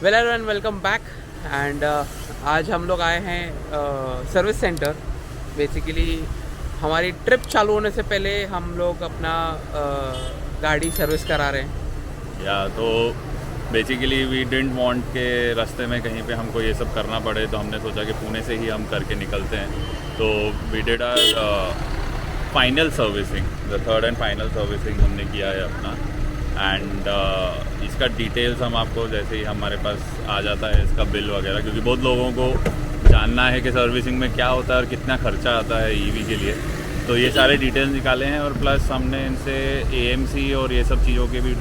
Well and welcome back and आज हम लोग आए हैं सर्विस सेंटर। बेसिकली हमारी ट्रिप चालू होने से पहले हम लोग अपना गाड़ी सर्विस करा रहे हैं। या तो बेसिकली वी डिडंट वांट के रास्ते में कहीं पे हमको ये सब करना पड़े, तो हमने सोचा कि पुणे से ही हम करके निकलते हैं। तो we did our final servicing, the third and final servicing हमने किया है अपना। एंड इसका डिटेल्स हम आपको जैसे ही हमारे पास आ जाता है इसका बिल वगैरह, क्योंकि बहुत लोगों को जानना है कि सर्विसिंग में क्या होता है और कितना खर्चा आता है ईवी के लिए। तो ये सारे डिटेल्स निकाले हैं और प्लस हमने इनसे AMC और ये सब चीज़ों के भी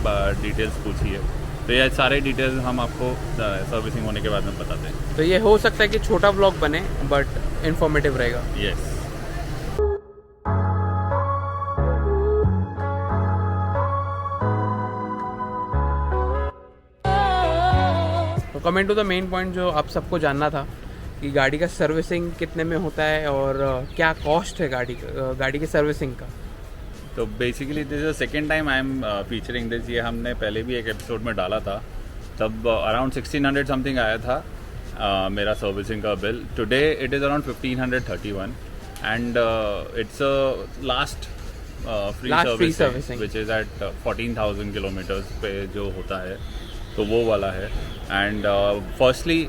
डिटेल्स पूछी है। तो ये सारे डिटेल्स हम आपको सर्विसिंग होने के बाद में बताते हैं। तो ये हो सकता है कि छोटा व्लॉग बने बट इन्फॉर्मेटिव रहेगा। Yes. Coming to the main point जो आप सबको जानना था कि गाड़ी का सर्विसिंग कितने में होता है और क्या कॉस्ट है गाड़ी की सर्विसिंग का। तो basically this is the second time I am featuring this. ये हमने पहले भी एक एपिसोड में डाला था, तब अराउंड 1600 समथिंग आया था मेरा सर्विसिंग का बिल। Today it is around 1531 and it's last free servicing which is at 14,000 kilometres पे जो होता है, तो वो वाला है। एंड फर्स्टली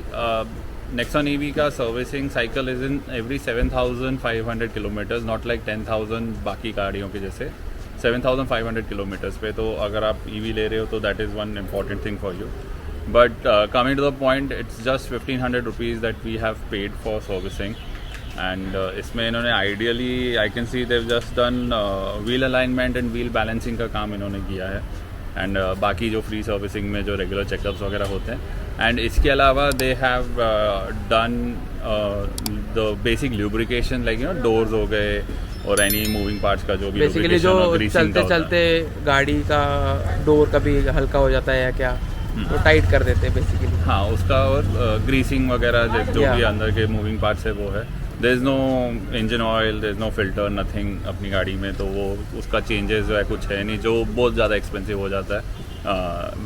नेक्सॉन EV का servicing cycle is in every 7,500 kilometres, not like 10,000 बाकी गाड़ियों के जैसे 7,500 किलोमीटर्स पे। तो अगर आप EV ले रहे हो तो that is one important thing for you. But coming to the point, it's just 1,500 rupees that we have paid for servicing. And इसमें इन्होंने ideally I can see they've just done wheel alignment and wheel balancing का काम इन्होंने किया है। And बाकी जो free servicing में जो रेगुलर चेकअप्स वगैरह होते हैं। एंड इसके अलावा they have done the basic lubrication like you know doors हो गए और एनी मूविंग पार्ट्स का जो भी बेसिकली जो चलते चलते गाड़ी का डोर कभी हल्का हो जाता है या क्या तो टाइट कर देते हैं बेसिकली। हाँ, उसका और ग्रीसिंग वगैरह जो भी अंदर के मूविंग पार्ट्स है वो है। There is no engine oil, there is no filter, nothing अपनी गाड़ी में। तो वो उसका चेंजेस जो है कुछ है नहीं, जो बहुत ज़्यादा एक्सपेंसिव हो जाता है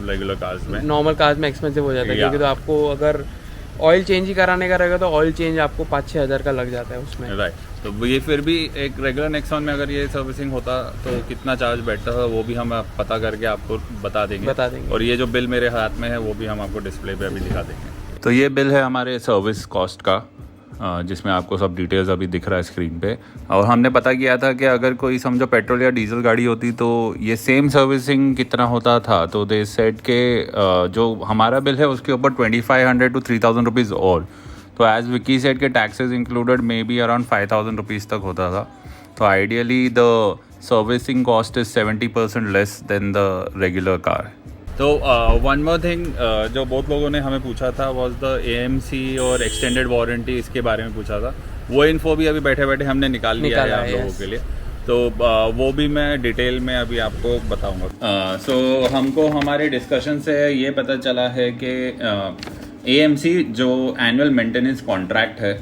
रेगुलर कार्स में। नॉर्मल कार्स में एक्सपेंसिव हो जाता है क्योंकि तो आपको अगर ऑयल चेंज ही कराने का रहेगा तो ऑयल चेंज आपको 5-6 हज़ार का लग जाता है उसमें। राइट। तो ये फिर भी एक रेगुलर नेक्सॉन में अगर ये सर्विसिंग होता तो कितना चार्ज बैठता था वो भी हम पता करके आपको बता देंगे। और ये जो बिल मेरे हाथ में है वो भी हम आपको डिस्प्ले पे अभी दिखा देंगे। तो ये बिल है हमारे सर्विस कॉस्ट का, जिसमें आपको सब डिटेल्स अभी दिख रहा है स्क्रीन पे। और हमने पता किया था कि अगर कोई समझो पेट्रोल या डीजल गाड़ी होती तो ये सेम सर्विसिंग कितना होता था। तो दे सेड के जो हमारा बिल है उसके ऊपर 2,500 to 3,000 रुपीज़ और। तो एज विकी सेड के taxes included may be around 5,000 rupees तक होता था। तो ideally the servicing cost is 70% less than the regular car. तो वन मोर थिंग जो बहुत लोगों ने हमें पूछा था वाज द AMC और एक्सटेंडेड वारंटी, इसके बारे में पूछा था। वो इन्फो भी अभी बैठे बैठे हमने निकाल लिया है आप लोगों के लिए। तो वो भी मैं डिटेल में अभी आपको बताऊंगा। सो हमको हमारे डिस्कशन से ये पता चला है कि AMC जो एनुअल मेंटेनेंस कॉन्ट्रैक्ट है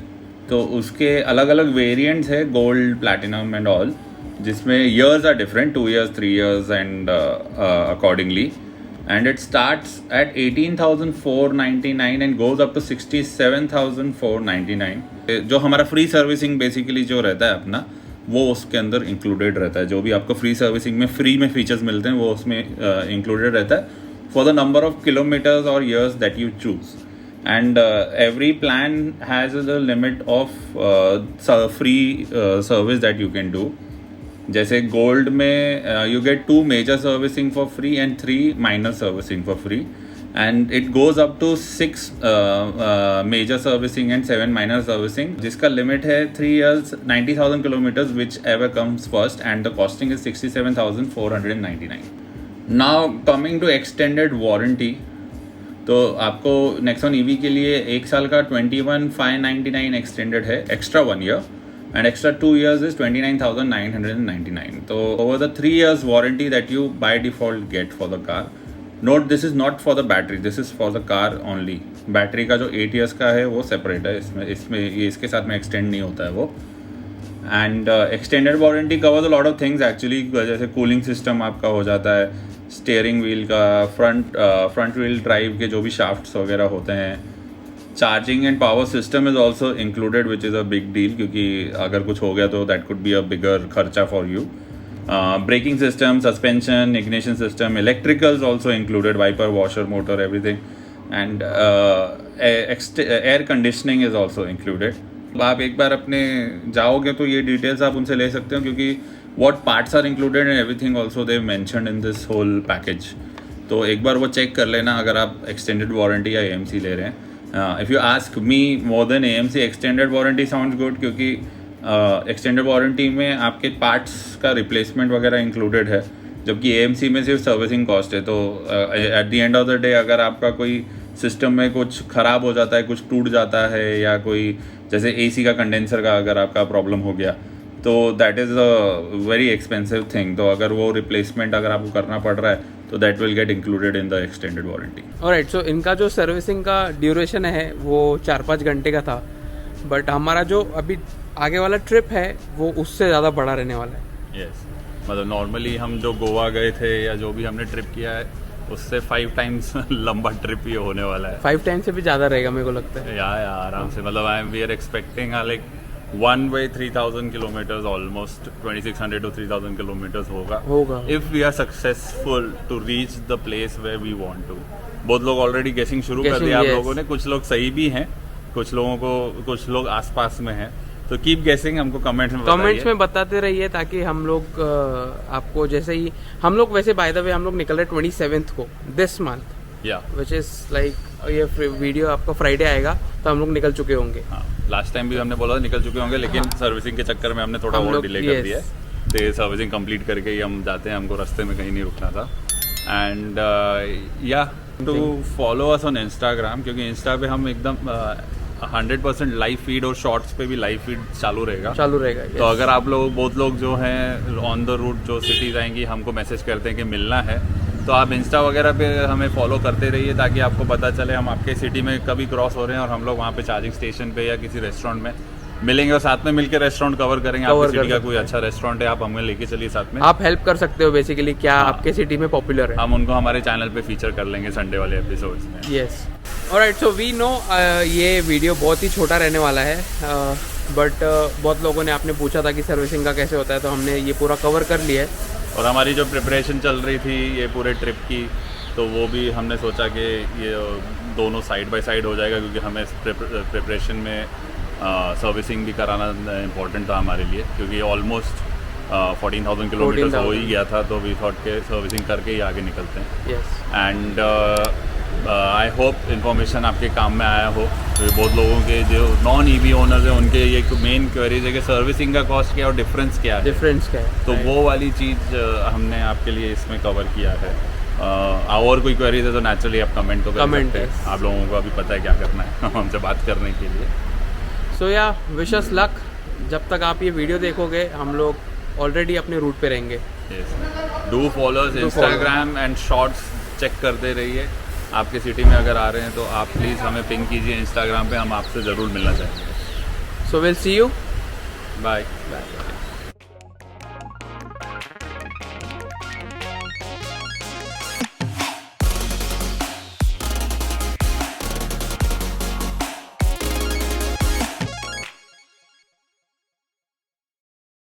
तो उसके अलग अलग वेरिएंट्स है, गोल्ड, प्लैटिनम एंड ऑल, जिसमें years are different, 2 years, 3 years and accordingly. And it starts at 18,499 and goes up to 67,499। जो हमारा फ्री सर्विसिंग बेसिकली जो रहता है अपना वो उसके अंदर इंक्लूडेड रहता है। जो भी आपको फ्री सर्विसिंग में फ्री में फीचर्स मिलते हैं वो उसमें इंक्लूडेड रहता है for the number of kilometers और years that you choose. And every plan has the limit of free service that you can do. जैसे गोल्ड में you get 2 major servicing for free and 3 minor servicing for free. And it goes up to 6 major servicing and 7 minor servicing, जिसका limit है 3 years, 90,000 kilometres, which ever comes first. And the costing is 67,499। Now coming to extended warranty, तो आपको Nexon EV के लिए 1 साल का 21,599 extended है, extra 1 year, and extra 2 years is 29,999. So over the 3 years warranty that you by default get for the car, note this is not for the battery, this is for the car only. Battery का जो 8 years का है वो separate है, इसमें ये इसके साथ में एक्सटेंड नहीं होता है वो। And extended warranty covers a lot of things actually, जैसे कूलिंग सिस्टम आपका हो जाता है, स्टीयरिंग व्हील का, फ्रंट व्हील ड्राइव के जो भी शाफ्ट्स वगैरह होते हैं, charging and power system is also included which is a big deal, क्योंकि अगर कुछ हो गया तो that could be a bigger खर्चा for you. Braking system, suspension, ignition system, electricals also included, wiper, washer, motor, everything, and air conditioning is also included. आप एक बार अपने जाओगे तो ये डिटेल्स आप उनसे ले सकते हो, क्योंकि what parts are included and everything also they've mentioned in this whole package. तो एक बार वो चेक कर लेना अगर आप एक्सटेंडेड वारंटी या AMC ले रहे हैं. If you ask me, more than AMC, extended warranty sounds good, क्योंकि एक्सटेंडेड वारंटी में आपके पार्ट्स का रिप्लेसमेंट वगैरह इंक्लूडेड है, जबकि AMC में सिर्फ सर्विसिंग कॉस्ट है. तो at the end of the day अगर आपका कोई सिस्टम में कुछ ख़राब हो जाता है, कुछ टूट जाता है, या कोई जैसे AC का कंडेंसर का अगर आपका प्रॉब्लम हो गया, तो that is a very expensive thing. तो अगर वो रिप्लेसमेंट अगर आपको करना पड़ रहा है तो that will get included in the extended warranty. Alright, so इनका जो सर्विसिंग का ड्यूरेशन है वो 4-5 घंटे का था, बट हमारा जो अभी आगे वाला ट्रिप है वो उससे ज़्यादा बड़ा रहने वाला है. यस, मतलब नॉर्मली हम जो गोवा गए थे या जो भी हमने ट्रिप किया है उससे 5 टाइम्स लंबा ट्रिप ये होने वाला है. 5 टाइम्स से भी ज़्यादा रहेगा मेरे को लगता है. या आराम से, मतलब we are expecting like one way 3,000 kilometers, almost 2,600 to 3,000 kilometers होगा if we are successful to reach the place where we want to. बहुत लोग ऑलरेडी गेसिंग शुरू कर दिया आप लोगों ने, कुछ लोग सही भी हैं, कुछ लोग आसपास में हैं. तो कीप गेसिंग, हमको कमेंट्स में बताते रहिए, ताकि हम लोग आपको जैसे ही हम लोग, वैसे बाय द वे हम लोग निकल रहे 27th को this month, which is like ये वीडियो आपका फ्राइडे आएगा तो हम लोग निकल चुके होंगे. लास्ट टाइम भी हमने बोला था निकल चुके होंगे, लेकिन सर्विसिंग के चक्कर में हमने थोड़ा और डिले कर दिया है. तो सर्विसिंग कंप्लीट करके ही हम जाते हैं, हमको रास्ते में कहीं नहीं रुकना था. एंड या to follow us on Instagram, क्योंकि इंस्टा पे हम एकदम 100% लाइव फीड और शॉर्ट्स पे भी लाइव फीड चालू रहेगा. तो अगर आप लोग, बहुत लोग जो हैं ऑन द रूट जो सिटीज़ आएंगी हमको मैसेज करते हैं कि मिलना है, तो आप इंस्टा वगैरह पे हमें फॉलो करते रहिए, ताकि आपको पता चले हम आपके सिटी में कभी क्रॉस हो रहे हैं और हम लोग वहाँ पे चार्जिंग स्टेशन पे या किसी रेस्टोरेंट में मिलेंगे और साथ में मिलकर रेस्टोरेंट कवर करेंगे. आपकी सिटी का कोई अच्छा रेस्टोरेंट है, आप हमें लेके चलिए साथ में. आप हेल्प कर सकते हो बेसिकली, क्या आपके सिटी में पॉपुलर है, हम उनको हमारे चैनल पे फीचर कर लेंगे संडे वाले एपिसोड्स में. Yes, alright, so we know ये वीडियो बहुत ही छोटा रहने वाला है, बट बहुत लोगों ने आपने पूछा था कि सर्विसिंग का कैसे होता है, तो हमने ये पूरा कवर कर लिया है. और हमारी जो प्रिपरेशन चल रही थी ये पूरे ट्रिप की, तो वो भी हमने सोचा कि ये दोनों साइड बाय साइड हो जाएगा, क्योंकि हमें प्रिपरेशन में सर्विसिंग भी कराना इम्पोर्टेंट था हमारे लिए, क्योंकि ऑलमोस्ट 14,000 किलोमीटर्स हो ही गया था. तो वी थॉट के सर्विसिंग करके ही आगे निकलते हैं. एंड आई होप इन्फॉर्मेशन आपके काम में आया हो. तो बहुत लोगों के जो नॉन EV ओनर्स हैं उनके ये मेन क्वेरीज है कि सर्विसिंग का कॉस्ट क्या है और डिफरेंस क्या है. तो वो वाली चीज़ हमने आपके लिए इसमें कवर किया है. और कोई क्वेरीज है तो नेचुरली आप कमेंट तो कर सकते हैं. आप लोगों को अभी पता है क्या करना है हमसे बात करने के लिए. सो या विश अस लक. जब तक आप ये वीडियो देखोगे हम लोग ऑलरेडी अपने रूट पे रहेंगे. Do follow Instagram and shorts check करते रहिए. आपके सिटी में अगर आ रहे हैं तो आप प्लीज़ हमें पिंग कीजिए इंस्टाग्राम पे, हम आपसे ज़रूर मिलना चाहेंगे. So will see you. Bye.